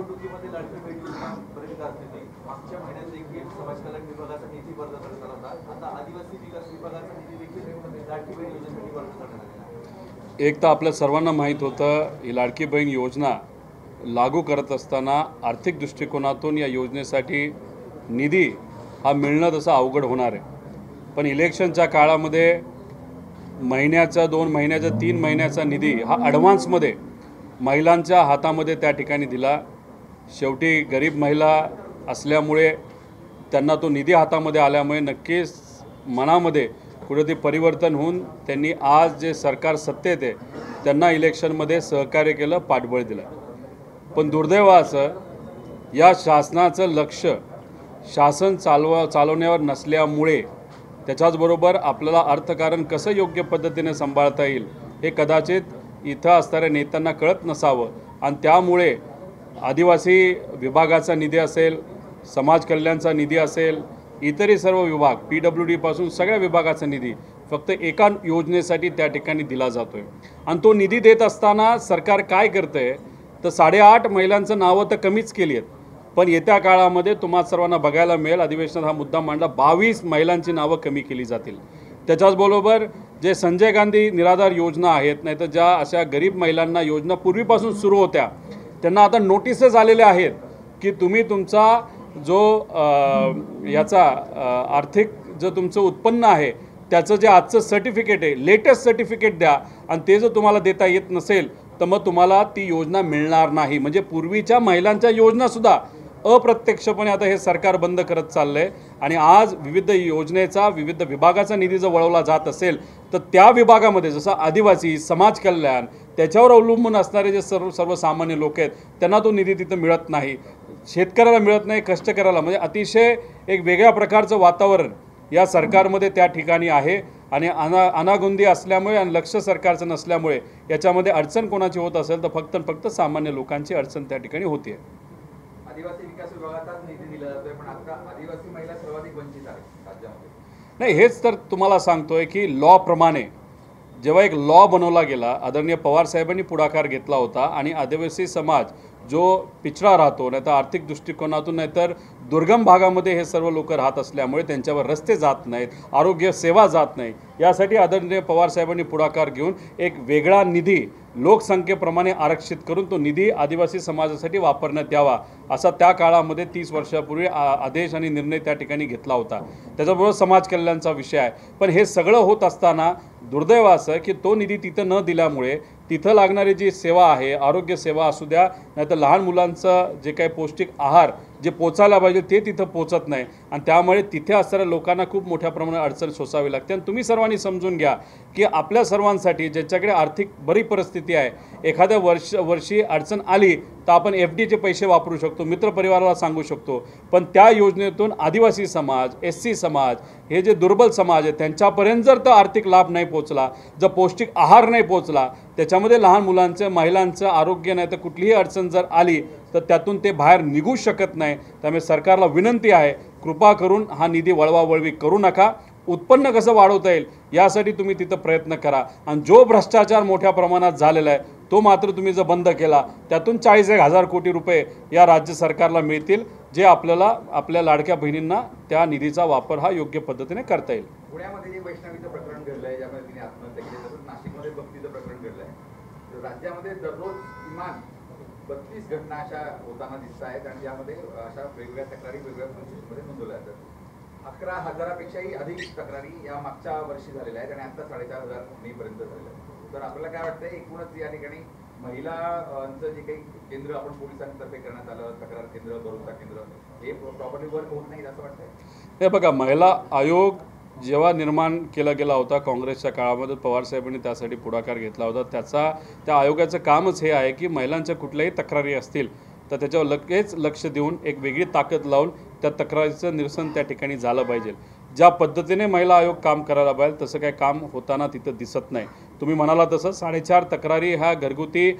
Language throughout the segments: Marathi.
निवडणुकीमध्ये लाडकी बहीण योजनेपर्यंत असते नाही. मागच्या महिन्यात देखील समाज कल्याण विभागाचा निधी वर्ग करण्यात आला होता. आता आदिवासी विकास विभागाचा निधी देखील लाडकी बहीण योजनेसाठी वर्ग करण्यात आला आहे. एक तर आपल्या सर्वांना माहीत होतं ही लाडकी बहीण योजना लागू करत असताना आर्थिक दृष्टिकोनातून या योजनेसाठी निधी हा मिळणं तसं अवघड होणार आहे. पण इलेक्शनच्या काळामध्ये महिन्याचा 2 महिन्याचा 3 महिन्याचा निधी हा ॲडव्हान्समध्ये महिलांच्या हातामध्ये त्या ठिकाणी दिला. शेवटी गरीब महिला असल्यामुळे त्यांना तो निधी हातामध्ये आल्यामुळे नक्कीच मनामध्ये कुठेतरी परिवर्तन होऊन त्यांनी आज जे सरकार सत्तेत आहे त्यांना इलेक्शनमध्ये सहकार्य केलं, पाठबळ दिलं. पण दुर्दैवाचं या शासनाचं लक्ष शासन चालवण्यावर नसल्यामुळे त्याच्याचबरोबर आपल्याला अर्थकारण कसं योग्य पद्धतीने सांभाळता येईल हे कदाचित इथं असणाऱ्या नेत्यांना कळत नसावं आणि त्यामुळे आदिवासी विभागाचा निधी असेल, समाज कल्याणचा निधी असेल, इतरही सर्व विभाग PWD पासून सगळ्या विभागाचा निधी फक्त एका योजनेसाठी त्या ठिकाणी दिला जातो आहे. आणि तो निधी देत असताना सरकार काय करतं आहे तर 8.5 महिलांचं नावं तर कमीच केली आहेत, पण येत्या काळामध्ये तुम्हाला सर्वांना बघायला मिळेल, अधिवेशनात हा मुद्दा मांडला, 22 महिलांची नावं कमी केली जातील. त्याच्याचबरोबर जे संजय गांधी निराधार योजना आहेत, नाही तर ज्या अशा गरीब महिलांना योजना पूर्वीपासून सुरू होत्या त्यांना आता नोटिसेस आलेल्या आहेत की तुम्ही तुमचा जो याचा आर्थिक जो तुमचं उत्पन्न आहे त्याचं जे आजचं सर्टिफिकेट आहे, लेटेस्ट सर्टिफिकेट द्या, आणि ते जर तुम्हाला देता येत नसेल तर मग तुम्हाला ती योजना मिळणार नाही. म्हणजे पूर्वीच्या महिलांच्या योजनासुद्धा अप्रत्यक्षपणे आता हे सरकार बंद करत चाललं आहे. आणि आज विविध योजनेचा विविध विभागाचा निधी जर वळवला जात असेल तर त्या विभागामध्ये जसं आदिवासी, समाज कल्याण, त्याच्यावर अवलंबून असणारे जे सर्वसामान्य लोक आहेत त्यांना तो निधी तिथं मिळत नाही, शेतकऱ्याला मिळत नाही, कष्टकऱ्याला, म्हणजे अतिशय एक वेगळ्या प्रकारचं वातावरण या सरकारमध्ये त्या ठिकाणी आहे. आणि अनागोंदी असल्यामुळे आणि लक्ष सरकारचं नसल्यामुळे याच्यामध्ये अडचण कोणाची होत असेल तर फक्त सामान्य लोकांची अडचण त्या ठिकाणी होते. आदिवासी विकास विभागाचाच निधी दिला जातोय, पण आता आदिवासी महिला सर्वाधिक वंचित आहेत राज्यामध्ये. नाही, हेच तर तुम्हाला सांगतोय की लॉ प्रमाणे जेव्हा एक लॉ बनवला गेला, आदरणीय पवार साहेबांनी पुढाकार घेतला होता आणि आदिवासी समाज जो पिछडा राहतो, नाहीतर आर्थिक दृष्टिकोनातून, नाहीतर दुर्गम भागामध्ये हे सर्व लोक राहत असल्यामुळे त्यांच्यावर रस्ते जात नाहीत, आरोग्य सेवा जात नाही, यासाठी आदरणीय पवार साहेबांनी पुढाकार घेऊन एक वेगळा निधी लोकसंख्येप्रमाणे आरक्षित करून तो निधी आदिवासी समाजासाठी वापरण्यात यावा असा त्या काळामध्ये 30 वर्षापूर्वी आदेश आणि निर्णय त्या ठिकाणी घेतला होता. त्याच्याबरोबर समाज कल्याणचा विषय आहे. पण हे सगळं होत असताना दुर्दैव असं की तो निधी तिथं न दिल्यामुळे तिथं लागणारी जी सेवा आहे, आरोग्य सेवा असू द्या, नाहीतर लहान मुलांचं जे काही पौष्टिक आहार जे पोचायला पाहिजे ते तिथं पोचत नाही. आणि त्यामुळे तिथे असणाऱ्या लोकांना खूप मोठ्या प्रमाणात अडचण सोसावी लागते. आणि तुम्ही सर्वांनी समजून घ्या की आपल्या सर्वांसाठी ज्याच्याकडे आर्थिक बरी परिस्थिती आहे, एखाद्या वर्षी अडचण आली तर आपण FDचे पैसे वापरू शकतो, मित्रपरिवाराला सांगू शकतो, पण त्या योजनेतून आदिवासी समाज, SC समाज, हे जे दुर्बल समाज आहे त्यांच्यापर्यंत जर तो आर्थिक लाभ नाही पोचला, जर पौष्टिक आहार नाही पोचला, त्याच्यामध्ये लहान मुलांचं, महिलांचं आरोग्य नाही तर कुठलीही अडचण जर आली तर त्यातून ते बाहेर निघू शकत नाही. त्यामुळे सरकारला विनंती आहे, कृपा करून हा निधी वळवावळवी करू नका. उत्पन्न कसं वाढवता येईल यासाठी तुम्ही तिथं प्रयत्न करा. आणि जो भ्रष्टाचार मोठ्या प्रमाणात झालेला आहे तो मात्र तुम्ही जर बंद केला, त्यातून 40,000 कोटी रुपये या राज्य सरकारला मिळतील, जे आपल्याला आपल्या लाडक्या बहिणींना त्या निधीचा वापर हा योग्य पद्धतीने करता येईल. पुण्यामध्ये जे वैष्णवीचं प्रकरण घडलं आहे, ज्यामध्ये तिने आत्महत्या केली, तसंच नाशिकमध्ये भक्तीचं प्रकरण घडलं आहे. राज्यामध्ये दररोज किमान 32 घटना अशा होताना दिसत आहेत आणि यामध्ये अशा वेगवेगळ्या तक्रारी वेगवेगळ्या परिस्थितीमध्ये नोंदवल्या जातात. 11,000पेक्षाही अधिक तक्रारी या मागच्या वर्षी झालेल्या आहेत आणि आता 4,500 मेपर्यंत झालेल्या आहेत. तर आपल्याला काय वाटतं, एकूणच या ठिकाणी महिलांचं जे काही केंद्र आपण पोलिसांतर्फे करण्यात आलं, तक्रार केंद्र, भरोसा केंद्र, हे प्रॉपर्ली वर्क होत नाही असं वाटतंय? हे बघा, महिला आयोग जेव्हा निर्माण केला गेला होता काँग्रेसच्या काळामध्ये, पवार साहेबांनी त्यासाठी पुढाकार घेतला होता. त्या आयोगाचं कामच हे आहे की महिलांच्या कुठल्याही तक्रारी असतील तर त्याच्यावर लगेच लक्ष देऊन एक वेगळी ताकद लावून त्या तक्रारीचं निरसन त्या ठिकाणी झालं पाहिजे. ज्या पद्धतीने महिला आयोग काम करायला पाहिजे तसं काही काम होताना तिथं दिसत नाही. तुम्ही म्हणाला तसं 4.5 तक्रारी ह्या घरगुती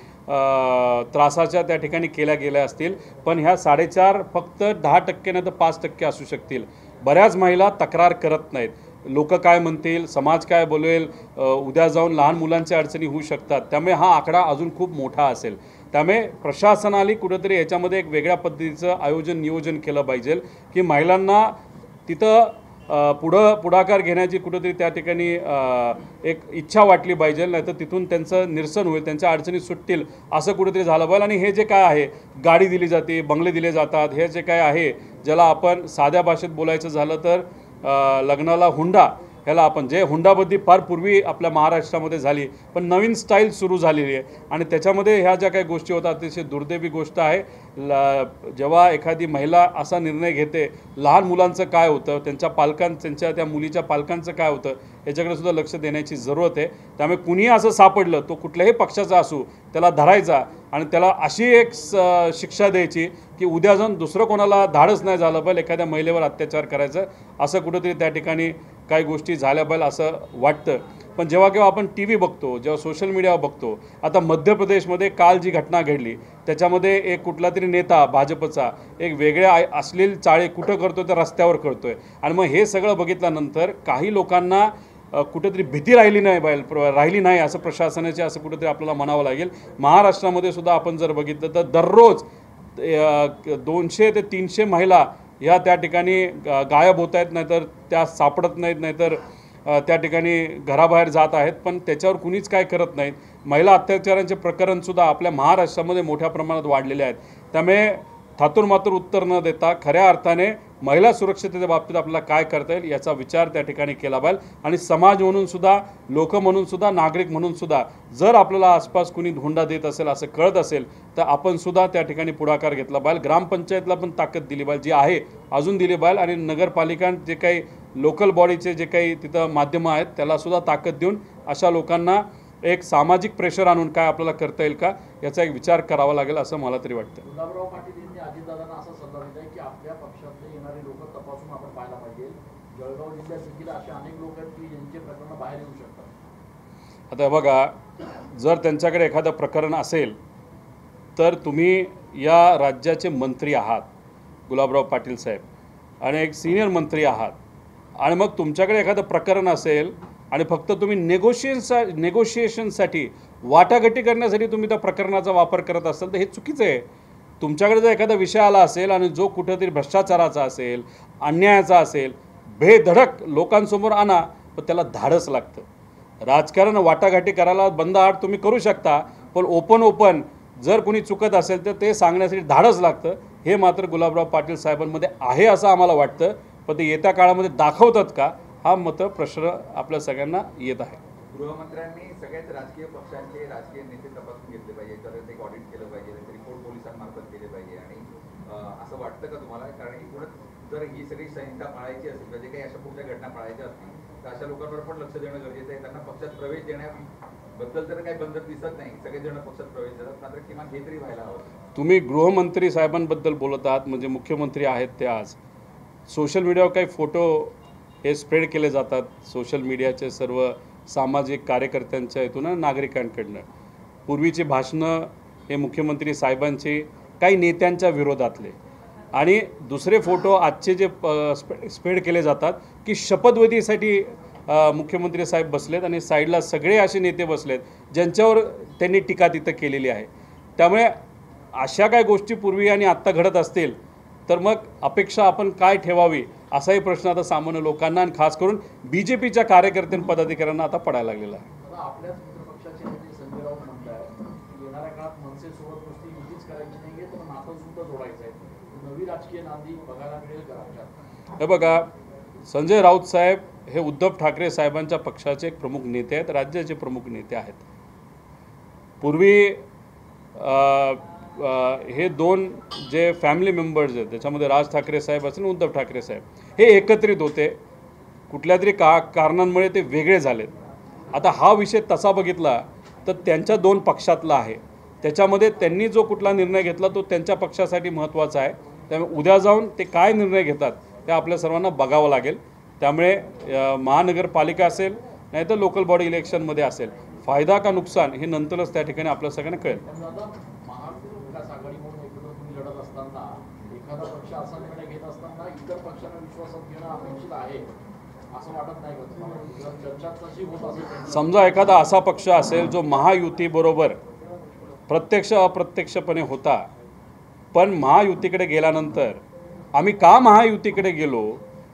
त्रासाच्या त्या ठिकाणी केल्या गेल्या असतील, पण ह्या 4.5 फक्त 10% नाही तर 5% असू शकतील. बऱ्याच महिला तक्रार करत नाहीत. लोक काय म्हणतील, समाज काय बोलेल, उद्या जाऊन लहान मुलांच्या अडचणी होऊ शकतात, त्यामुळे हा आकडा अजून खूप मोठा असेल. त्यामुळे प्रशासनाने कुठेतरी याच्यामध्ये एक वेगळ्या पद्धतीचं आयोजन नियोजन केलं पाहिजे की महिलांना तिथं पुढाकार घेण्याची कुठेतरी त्या ठिकाणी एक इच्छा वाटली पाहिजे, नाही तर तिथून त्यांचं निरसन होईल, त्यांच्या अडचणी सुटतील असं कुठेतरी झालं पाहिजे. आणि हे जे काय आहे, गाडी दिली जाते, बंगले दिले जातात, हे जे काय आहे, ज्याला आपण साध्या भाषेत बोलायचं झालं तर लग्नाला हुंडा, ह्याला आपण जे हुंडाबद्दी फार पूर्वी आपल्या महाराष्ट्रामध्ये झाली, पण नवीन स्टाईल सुरू झालेली आहे. आणि त्याच्यामध्ये ह्या ज्या काही गोष्टी होतात अतिशय दुर्दैवी गोष्ट आहे. जेव्हा एखादी महिला असा निर्णय घेते, लहान मुलांचं काय होतं, त्यांच्या त्या मुलीच्या पालकांचं काय होतं, याच्याकडे सुद्धा लक्ष देण्याची जरूरत आहे. त्यामुळे कुणीही असं सापडलं, तो कुठल्याही पक्षाचा असू, त्याला धरायचा आणि त्याला अशी एक शिक्षा द्यायची की उद्या जाऊन दुसरं कोणाला धाडस नाही झालं पाहिजे एखाद्या महिलेवर अत्याचार करायचं. असं कुठंतरी त्या ठिकाणी काही गोष्टी झाल्या पाहिजे असं वाटतं. पण जेव्हा केव्हा आपण टी व्ही बघतो, जेव्हा सोशल मीडियावर बघतो, आता मध्य प्रदेशमध्ये काल जी घटना घडली त्याच्यामध्ये एक कुठला तरी नेता भाजपचा एक वेगळ्या अश्लील चाळे कुठं करतो तर रस्त्यावर करतोय. आणि मग हे सगळं बघितल्यानंतर काही लोकांना कुठेतरी भीती राहिली नाही असं प्रशासनाचे असं कुठेतरी आपल्याला म्हणावं लागेल. महाराष्ट्रामध्ये सुद्धा आपण जर बघितलं तर दररोज 200 ते 300 महिला ह्या त्या ठिकाणी गायब होत आहेत, नाहीतर त्या सापडत नाहीत, नाहीतर त्या ठिकाणी घराबाहेर जात आहेत, पण त्याच्यावर कुणीच काय करत नाहीत. महिला अत्याचारांचे प्रकरणसुद्धा आपल्या महाराष्ट्रामध्ये मोठ्या प्रमाणात वाढलेले आहेत. त्यामुळे थातूरमातूर उत्तर न देता खऱ्या अर्थाने महिला सुरक्षिततेच्या बाबतीत आपल्याला काय करता येईल याचा विचार त्या ठिकाणी केला पाहिजे. आणि समाज म्हणून सुद्धा, लोक म्हणून सुद्धा, नागरिक म्हणून सुद्धा जर आपल्याला आसपास कुणी हुंडा देत असेल असं कळत असेल तर आपण सुद्धा त्या ठिकाणी पुढाकार घेतला पाहिजे. ग्रामपंचायतला पण ताकद दिली पाहिजे, जी आहे अजून दिली पाहिजे. आणि नगरपालिका जे काही लोकल बॉडीचे जे काही तिथं माध्यमं आहेत त्यालासुद्धा ताकद देऊन अशा लोकांना एक सामाजिक प्रेशर आणून काय आपल्याला करता येईल का याचा एक विचार करावा लागेल असं मला तरी वाटतं. गुलाबराव पाटील यांनी अजितदादांना असा सल्ला दिला की आपल्या पक्षातले येणारे लोक तपासून आपण पाहायला पाहिजे. जळगाव जिल्ह्यात देखील असे अनेक लोक आहेत की ज्यांचे प्रकरण बाहेर येऊ शकतात. आता बघा, जर त्यांच्याकडे एखादं प्रकरण असेल तर तुम्ही या राज्याचे मंत्री आहात गुलाबराव पाटील साहेब, आणि एक सिनियर मंत्री आहात, आणि मग तुमच्याकडे एखादं प्रकरण असेल आणि फक्त तुम्ही नेगोशिएशनसाठी वाटाघाटी करण्यासाठी तुम्ही त्या प्रकरणाचा वापर करत असाल तर हे चुकीचं आहे. तुमच्याकडे जर एखादा विषय आला असेल आणि जो कुठेतरी भ्रष्टाचाराचा असेल, अन्यायाचा असेल, बेधडक लोकांसमोर आणा, पण त्याला धाडस लागतं. राजकारण वाटाघाटी करायला बंद आड तुम्ही करू शकता, पण ओपन जर कोणी चुकत असेल तर ते सांगण्यासाठी धाडस लागतं. हे मात्र गुलाबराव पाटील साहेबांमध्ये आहे असं आम्हाला वाटतं, पण ते येत्या काळामध्ये दाखवतात का हा मात्र प्रश्न आपल्या सगळ्यांना येत आहे. गृहमंत्र्यांनी सगळ्याच राजकीय पक्षांचे राजकीय नेते तपासून घेतले पाहिजे, त्याच्यावर एक ऑडिट केलं पाहिजे, रिपोर्ट पोलिसांमार्फत केले पाहिजे. आणि असं वाटतं का तुम्हाला, कारण एकूणच जर ही सगळी संहिता पाळायची असेल, म्हणजे काही अशा पुढच्या घटना पाळायच्या असतील तर अशा लोकांवर पण लक्ष देणं गरजेचं आहे. त्यांना पक्षात प्रवेश देण्याबद्दल तर काही बंधन दिसत नाही, सगळेजण पक्षात प्रवेश देतात, मात्र किमान हे तरी व्हायला हवं. तुम्ही गृहमंत्री साहेबांबद्दल बोलत आहात, म्हणजे मुख्यमंत्री आहेत ते. आज सोशल मीडियावर काही फोटो हे स्प्रेड केले जातात, सोशल मीडियाचे सर्व सामाजिक कार्यकर्त्यांच्या इथून नागरिकांकडनं. पूर्वीची भाषणं हे मुख्यमंत्री साहेबांचे काही नेत्यांच्या विरोधातले, आणि दुसरे फोटो आजचे जे स्प्रेड केले जातात की शपथविधीसाठी मुख्यमंत्री साहेब बसलेत आणि साईडला सगळे असे नेते बसलेत ज्यांच्यावर त्यांनी टीका तिथं केलेली आहे. त्यामुळे अशा काय गोष्टी पूर्वी आणि आत्ता घडत असतील तर मग अपेक्षा आपण काय ठेवावी असाही प्रश्न आता सामान्य लोकांना आणि खास करून BJPच्या कार्यकर्त्यांना पदाधिकाऱ्यांना आता पडायला लागलेला आहे. आपल्याच मित्रपक्षाचे नेते संजय राऊत म्हणतात की येणाऱ्या काळात मनसेसोबत नुसती युतीच करायची नाहीये तर नातं सुद्धा जोडायचं आहे. नवी राजकीय नांदी बघायला मिळेल का राज्यात? हे बघा, संजय राऊत साहेब हे उद्धव ठाकरे साहेबांच्या पक्षाचे एक प्रमुख नेते आहेत, राज्याचे प्रमुख नेते आहेत. पूर्वी हे दोन जे फॅमिली मेंबर्स आहेत त्याच्यामध्ये राज ठाकरे साहेब असेल, उद्धव ठाकरे साहेब हे एकत्रित होते. कुठल्या तरी कारणांमुळे ते वेगळे झालेत. आता हा विषय तसा बघितला तर त्यांच्या दोन पक्षातला आहे, त्याच्यामध्ये त्यांनी जो कुठला निर्णय घेतला तो त्यांच्या पक्षासाठी महत्त्वाचा आहे. त्यामुळे उद्या जाऊन ते काय निर्णय घेतात ते आपल्या सर्वांना बघावं लागेल. त्यामुळे महानगरपालिका असेल नाही तर लोकल बॉडी इलेक्शनमध्ये असेल, फायदा का नुकसान हे नंतरच त्या ठिकाणी आपल्या सगळ्यांना कळेल. महाविकास आघाडी म्हणून एकत्र तुम्ही लढत असताना एखादा पक्ष असा निर्णय घेत असताना इतर पक्षांना विश्वासात घेणं अपेक्षित आहे असं वाटत नाही का तुम्हाला? चर्चा तशी होत असेल, समजा एखादा असा पक्ष असेल जो महायुतीबरोबर प्रत्यक्ष अप्रत्यक्षपणे होता, पण महायुतीकडे गेल्यानंतर आम्ही का महायुतीकडे गेलो,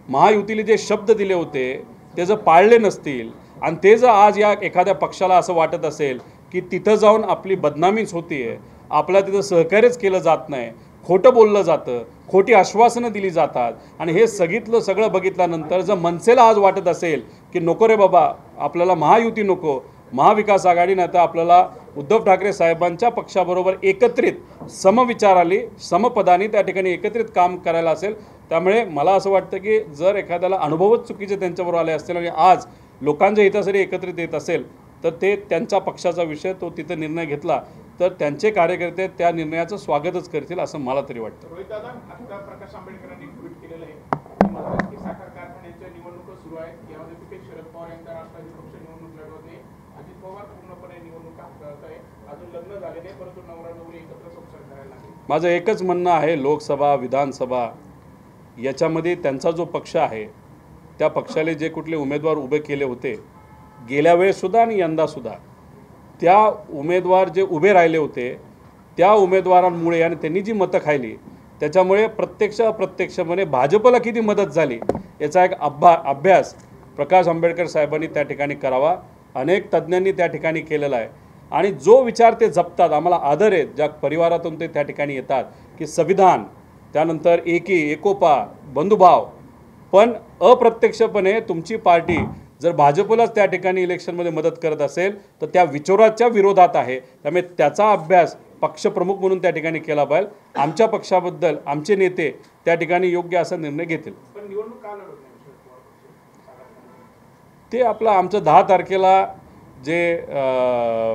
महायुतीला जे शब्द दिले होते ते जर पाळले नसतील आणि ते जर आज या एखाद्या पक्षाला असं वाटत असेल की तिथं जाऊन आपली बदनामीच होती आहे, आपल्याला तिथं सहकार्यच केलं जात नाही, खोटं बोललं जातं, खोटी आश्वासनं दिली जातात आणि हे सगळं बघितल्यानंतर जर मनसेला आज वाटत असेल की नको रे बाबा, आपल्याला महायुती नको, महाविकास आघाडी नाही तर आपल्याला उद्धव ठाकरे साहेबांच्या पक्षाबरोबर एकत्रित समविचाराने समपदाने त्या ठिकाणी एकत्रित काम करायला असेल, त्यामुळे मला असं वाटतं की जर एखाद्याला अनुभवच चुकीचे त्यांच्याबरोबर आले असतील आणि आज लोकांच्या हितासाठी एकत्रित येत असेल तर ते त्यांच्या पक्षाचा विषय, तो तिथं निर्णय घेतला तर त्यांचे कार्यकर्ते त्या निर्णयाचं स्वागतच करतील असं मला तरी वाटतं. रोहित दादा, आता प्रकाश आंबेडकरांनी ट्विट केलेलं आहे की साखर कारखान्याच्या निवडणुका सुरू आहेत, यामध्ये कुठे शरद पवार यांचा राष्ट्रवादी पक्ष निवडणूक लढवते, अजित पवार पूर्णपणे निवडणुका हाताळत आहे, अजून लग्न झाले नाही परंतु नवरा नवरी एकत्र संसार करायला लागले. माझं एकच म्हणणं आहे, लोकसभा विधानसभा याच्यामध्ये त्यांचा जो पक्ष आहे त्या पक्षाले जे कुठले उमेदवार उभे केले होते गेल्या वेळेसुद्धा आणि यंदासुद्धा, त्या उमेदवार जे उभे राहिले होते त्या उमेदवारांमुळे आणि त्यांनी जी मतं खायली त्याच्यामुळे प्रत्यक्ष अप्रत्यक्षपणे भाजपला किती मदत झाली याचा एक अभ्यास प्रकाश आंबेडकर साहेबांनी त्या ठिकाणी करावा. अनेक तज्ज्ञांनी त्या ठिकाणी केलेला आहे आणि जो विचार ते जपतात, आम्हाला आदर आहे ज्या परिवारातून ते त्या ठिकाणी येतात की संविधान, त्यानंतर एकोपा, बंधुभाव, पण अप्रत्यक्षपणे तुमची पार्टी जर भाजपलाच त्या ठिकाणी इलेक्शनमध्ये मदत करत असेल तर त्या विचाराच्या विरोधात आहे. त्यामुळे त्याचा अभ्यास पक्षप्रमुख म्हणून त्या ठिकाणी केला पाहिजे. आमच्या पक्षाबद्दल आमचे नेते त्या ठिकाणी योग्य असा निर्णय घेतील. पण निवडणूक का लढवत नाही शरद पवार पक्ष? ते आपलं आमचं 10 तारखेला जे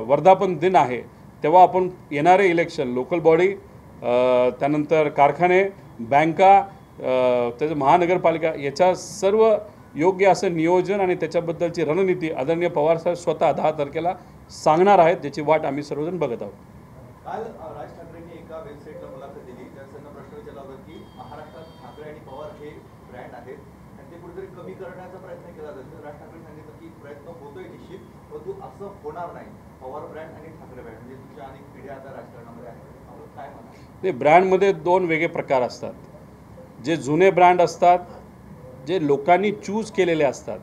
वर्धापन दिन आहे तेव्हा आपण येणारे इलेक्शन, लोकल बॉडी, त्यानंतर कारखाने, बँका, त्याचं महानगरपालिका, याच्या सर्व योग्य असं नियोजन आणि त्याच्याबद्दलची रणनीती आदरणीय पवारसाहेब स्वतः 10 तारखेला सांगणार आहेत, ज्याची वाट आम्ही सर्वजण बघत आहोत. काल राज ठाकरेंनी एका वेबसाईटला मुलाखत दिली, त्यांना प्रश्न विचारला होता की महाराष्ट्रात ठाकरे आणि पवार हे ब्रँड आहेत आणि ते कुठेतरी कमी करण्याचा प्रयत्न केला जातो. राज ठाकरे सांगितलं की प्रयत्न होतोय निश्चित, परंतु असं होणार नाही. पवार ब्रँड आणि ठाकरे ब्रँड म्हणजे तुमच्या अनेक पिढ्या आता राजकारणामध्ये आहेत, काय म्हणा? ते ब्रँडमध्ये 2 वेगळे प्रकार असतात. जे जुने ब्रँड असतात, जे लोकांनी चूज केलेले असतात,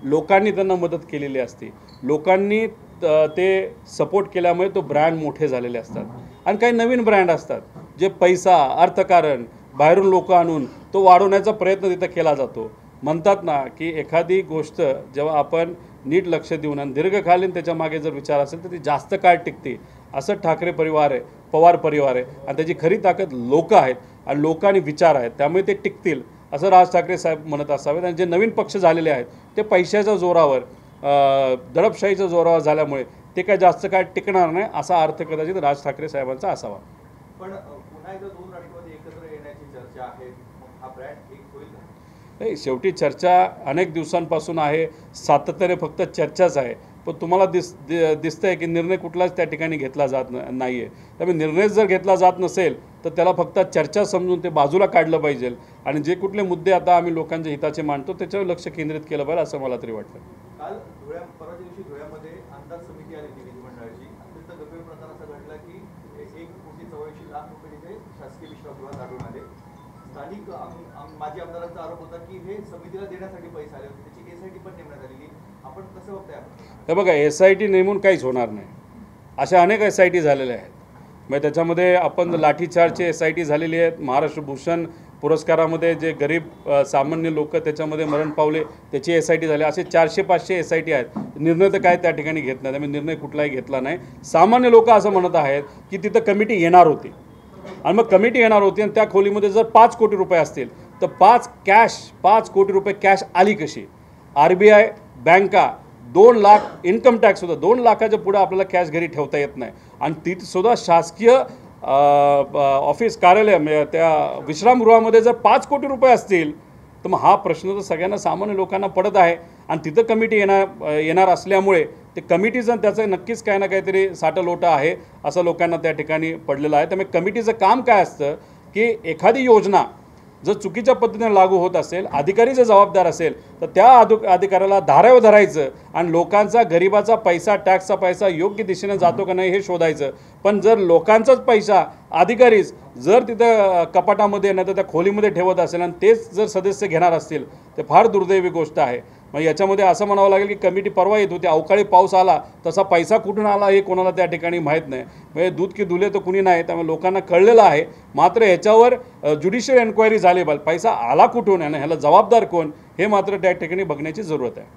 लोकांनी त्यांना मदत केलेली असते, लोकांनी ते सपोर्ट केल्यामुळे तो ब्रँड मोठे झालेले असतात. आणि काही नवीन ब्रँड असतात जे पैसा, अर्थकारण, बाहेरून लोक आणून तो वाढवण्याचा प्रयत्न तिथं केला जातो. म्हणतात ना की एखादी गोष्ट जेव्हा आपण नीट लक्ष देऊन आणि दीर्घकालीन त्याच्या मागे जर विचार असेल तर ती जास्त काळ टिकते. असं ठाकरे परिवार आहे, पवार परिवार आहे आणि त्याची खरी ताकद लोक आहेत आणि लोकांनी विचार आहेत, त्यामुळे ते टिकतील असं राज ठाकरे साहेब म्हणत असावेत. आणि जे नवीन पक्ष झालेले आहेत ते पैशाच्या जोरावर, दडपशाहीच्या जोरावर झाल्यामुळे ते काय जास्त काय टिकणार नाही, असा अर्थ कदाचित राज ठाकरे साहेबांचा असावा. पण पुन्हा एकदा 2 राष्ट्रवादी एकत्र येण्याची चर्चा आहे, हा ब्रँड एक होईल का? नाही, शेवटी चर्चा अनेक दिवसांपासून आहे, सातत्याने फक्त चर्चाच आहे, पण तुम्हाला दिसतंय की निर्णय कुठलाच त्या ठिकाणी घेतला जात नाही आहे. त्यामुळे निर्णय जर घेतला जात नसेल तर त्याला फक्त चर्चा समजून ते बाजूला काढलं पाहिजे आणि जे कुठले मुद्दे आता आम्ही लोकांच्या हिताचे मांडतो त्याच्यावर लक्ष केंद्रित केलं पाहिजे असं मला तरी वाटतं. काल परवाच्या दिवशी धुळ्यामध्ये अंदाज समिती आली होती विधिमंडळाची, अत्यंत गंभीर प्रकार असा घडला की 1,84,00,000 रुपये तिथे शासकीय विश्रामगृहात आढळून आले. स्थानिक माजी आमदारांचा आरोप होता की हे समितीला देण्यासाठी पैसे आले होते, त्याची SIT पण नेमण्यात आलेली. आपण कसं बघताय? हे बघा, SIT नेमून काहीच होणार नाही. अशा अनेक SIT झालेल्या आहेत. मग त्याच्यामध्ये आपण लाठीचार्जचे SIT झालेली आहेत. महाराष्ट्र भूषण पुरस्कारामध्ये जे गरीब सामान्य लोक त्याच्यामध्ये मरण पावले त्याची SIT झाली. असे 400-500 SIT आहेत. निर्णय तर काय त्या ठिकाणी घेत नाही, त्यामुळे निर्णय कुठलाही घेतला नाही. सामान्य लोक असं म्हणत आहेत की तिथं कमिटी येणार होती आणि मग कमिटी येणार होती आणि त्या खोलीमध्ये जर 5 कोटी रुपये असतील तर 5 कोटी रुपये कॅश आली कशी? RBI, बँका, 2 लाख इन्कम टॅक्ससुद्धा 2 लाखाच्या पुढे आपल्याला कॅश घरी ठेवता येत नाही आणि तिथंसुद्धा शासकीय ऑफिस कार्यालय त्या विश्रामगृहामध्ये जर 5 कोटी रुपये असतील तर मग हा प्रश्न तर सगळ्यांना सामान्य लोकांना पडत आहे. आणि तिथं कमिटी येणार असल्यामुळे ते कमिटीचं त्याचं नक्कीच काही ना काहीतरी साठलोटा आहे असं लोकांना त्या ठिकाणी पडलेलं आहे. त्यामुळे कमिटीचं काम काय असतं की एखादी योजना जर चुकीच्या पद्धतीने लागू होत असेल, अधिकारी जर जबाबदार असेल तर त्या अधिकाऱ्याला धारावर धरायचं आणि लोकांचा, गरिबाचा पैसा, टॅक्सचा पैसा योग्य दिशेने जातो का नाही हे शोधायचं. पण जर लोकांचाच पैसा अधिकारीच जर तिथं कपाटामध्ये नाही तर त्या खोलीमध्ये ठेवत असेल आणि तेच जर सदस्य घेणार असतील ते फार दुर्दैवी गोष्ट आहे. मग याच्यामध्ये असं म्हणावं लागेल की कमिटी परवा येत होती, अवकाळी पाऊस आला, तसा पैसा कुठून आला हे कोणाला त्या ठिकाणी माहीत नाही. म्हणजे दूध की दुले तर कुणी नाही, त्यामुळे लोकांना कळलेलं आहे. मात्र ह्याच्यावर ज्युडिशियल एन्क्वायरी झाली पाहिजे, पैसा आला कुठून आणि ह्याला जबाबदार कोण हे मात्र त्या ठिकाणी बघण्याची जरूरत आहे.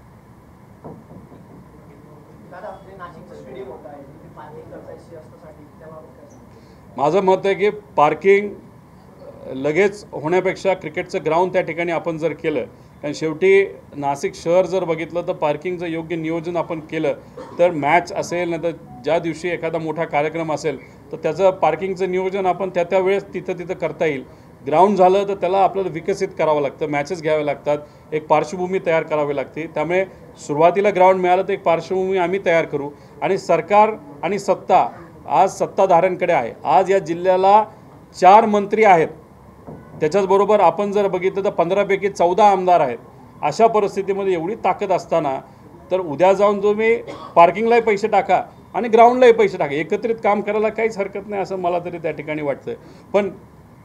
माझं मत आहे की पार्किंग लगेच होण्यापेक्षा क्रिकेटचं ग्राउंड त्या ठिकाणी आपण जर केलं, कारण शेवटी नाशिक शहर जर बघितलं तर पार्किंगचं योग्य नियोजन आपण केलं तर मॅच असेल नाही तर ज्या दिवशी एखादा मोठा कार्यक्रम असेल तर त्याचं पार्किंगचं नियोजन आपण त्या वेळेस तिथं करता येईल. ग्राउंड झालं तर त्याला आपल्याला विकसित करावं लागतं, मॅचेस घ्यावे लागतात, एक पार्श्वभूमी तयार करावी लागते. त्यामुळे सुरुवातीला ग्राउंड मिळालं तर एक पार्श्वभूमी आम्ही तयार करू. आणि सरकार आणि सत्ता आज सत्ताधाऱ्यांकडे आहे. आज या जिल्ह्याला 4 मंत्री आहेत, त्याच्याचबरोबर आपण जर बघितलं तर 15 पैकी 14 आमदार आहेत. अशा परिस्थितीमध्ये एवढी ताकद असताना तर उद्या जाऊन तुम्ही पार्किंगलाही पैसे टाका आणि ग्राउंडलाही पैसे टाका, एकत्रित काम करायला काहीच हरकत नाही असं मला तरी त्या ठिकाणी वाटतं. पण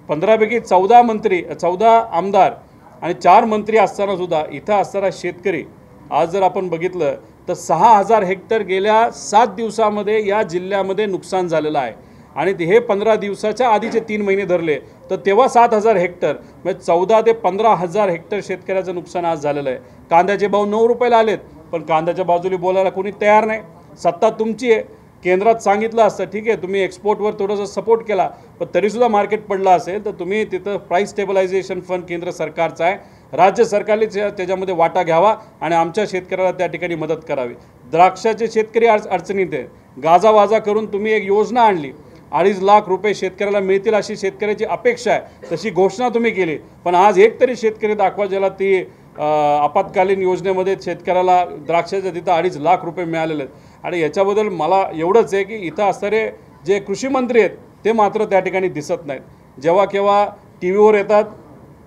15 पैकी 14 मंत्री, 14 आमदार आणि 4 मंत्री असतानासुद्धा इथं असणारा शेतकरी आज जर आपण बघितलं तर 6000 हेक्टर गेल्या 7 दिवसामध्ये या जिल्ह्यामध्ये नुकसान झालेलं आहे. आणि हे 15 दिवसाच्या आधीचे 3 महिने धरले तर तेव्हा 7000 हेक्टर, म्हणजे 14 ते 15,000 हेक्टर शेतकऱ्याचं नुकसान आज झालेलं आहे. कांद्याचे भाव 9 रुपयाला आलेत, पण कांद्याच्या बाजूला बोलायला कोणी तयार नाही. सत्ता तुमची आहे, केंद्रात सांगितलं असतं ठीक आहे तुम्ही एक्सपोर्टवर थोडंसं सपोर्ट केला, पण तरीसुद्धा मार्केट पडलं असेल तर तुम्ही तिथं प्राईस स्टेबलायझेशन फंड केंद्र सरकारचं आहे, राज्य सरकारने त्याच्यामध्ये वाटा घ्यावा आणि आमच्या शेतकऱ्याला त्या ठिकाणी मदत करावी. द्राक्षाचे शेतकरी अडचणीत आहे, गाजावाजा करून तुम्ही एक योजना आणली, 2.5 लाख रुपये शेतकऱ्याला मिळतील अशी शेतकऱ्याची अपेक्षा आहे, तशी घोषणा तुम्ही केली. पण आज एक तरी शेतकरी दाखवा ज्याला ती आपत्कालीन योजनेमध्ये शेतकऱ्याला द्राक्षाच्या तिथं 2.5 लाख रुपये मिळालेले आहेत. आणि याच्याबद्दल मला एवढंच आहे की इथं असणारे जे कृषी मंत्री आहेत ते मात्र त्या ठिकाणी दिसत नाहीत. जेव्हा केव्हा टी व्हीवर येतात,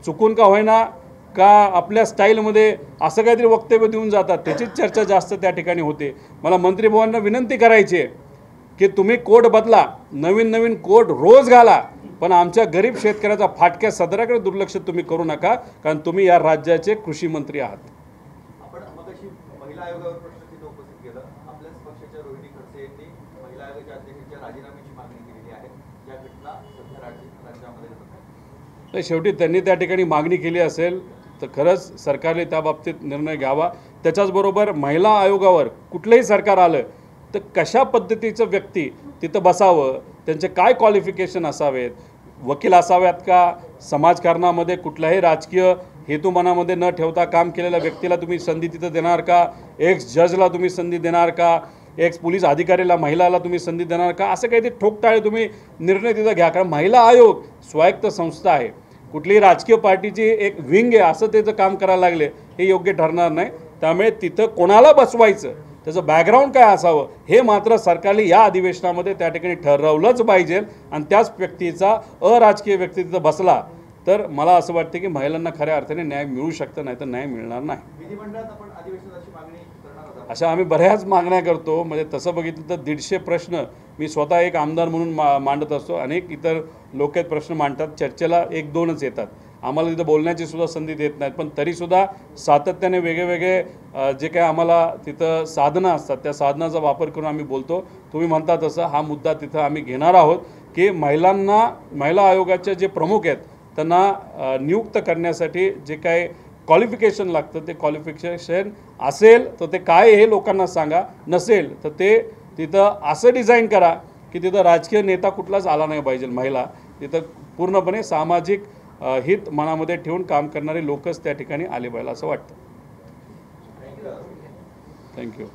चुकून का होईना का आपल्या स्टाईलमध्ये असं काहीतरी वक्तव्य देऊन जातात, त्याचीच चर्चा जास्त त्या ठिकाणी होते. मला मंत्रीभावांना विनंती करायची आहे की तुम्ही कोट बदला, नवीन कोट रोज घाला, पण आमच्या गरीब शेतकऱ्याचा फाटक्या सदराकडे दुर्लक्ष तुम्ही करू नका, कारण तुम्ही या राज्याचे कृषी मंत्री आहात. आपण मगाशी महिला आयोगावर प्रश्न तिथं उपस्थित केला. आपल्याच पक्षाच्या रोहिणी खडसे यांनी महिला आयोगाच्या अध्यक्षांच्या राजीनाम्याची मागणी केलेली आहे. या घटना सध्या राज्यामध्ये घडत आहेत. तर शेवटी त्यांनी त्या ठिकाणी मागणी केली असेल तर खरंच सरकारने त्या बाबतीत निर्णय घ्यावा. त्याच्याचबरोबर महिला आयोगावर कुठलंही सरकार आलं तर कशा पद्धतीचं व्यक्ती तिथं बसावं, त्यांचे काय क्वालिफिकेशन असावेत, वकील असाव्यात का, समाजकारणामध्ये कुठल्याही राजकीय हेतू मनामध्ये न ठेवता काम केलेल्या व्यक्तीला तुम्ही संधी तिथं देणार का, एक्स जजला तुम्ही संधी देणार का, एक्स पोलीस अधिकारीला महिलाला तुम्ही संधी देणार का, असं काही ते ठोकताळे तुम्ही निर्णय तिथं घ्या. कारण महिला आयोग स्वायत्त संस्था आहे, कुठलीही राजकीय पार्टीची एक विंग आहे असं त्याचं काम करायला लागले हे योग्य ठरणार नाही. त्यामुळे तिथं कोणाला बसवायचं, त्याचं बॅकग्राऊंड काय असावं हे मात्र सरकारने या अधिवेशनामध्ये त्या ठिकाणी ठरवलंच पाहिजे. आणि त्याच व्यक्तीचा अराजकीय व्यक्ती तिथं बसला तर मला असं वाटतं की महिलांना खऱ्या अर्थाने न्याय मिळू शकतं, नाही तर न्याय मिळणार नाही. विधिमंडळात आपण अधिवेशनाची मागणी करणार आहोत. अशा आम्ही बऱ्याच मागण्या करतो. म्हणजे तसं बघितलं तर 150 प्रश्न मी स्वतः एक आमदार म्हणून मांडत असतो. अनेक इतर लोक प्रश्न मांडतात, चर्चेला 1-2च येतात, आम्हाला तिथं बोलण्याची सुद्धा संधी देत नाहीत. पण तरीसुद्धा सातत्याने वेगळे जे काय आम्हाला तिथं साधनं असतात त्या साधनाचा वापर करून आम्ही बोलतो. तुम्ही म्हणता तसं हा मुद्दा तिथं आम्ही घेणार आहोत की महिला आयोगाचे जे प्रमुख आहेत त्यांना नियुक्त करण्यासाठी जे काय क्वालिफिकेशन लागतं ते क्वालिफिकेशन असेल तर ते काय हे लोकांना सांगा, नसेल तर ते तिथं असं डिझाईन करा की तिथं राजकीय नेता कुठलाच आला नाही पाहिजे. महिला तिथं पूर्णपणे सामाजिक हित मनामध्ये ठेवून काम करणारे लोकच त्या ठिकाणी आले पाहिजे असं वाटतं. थँक्यू.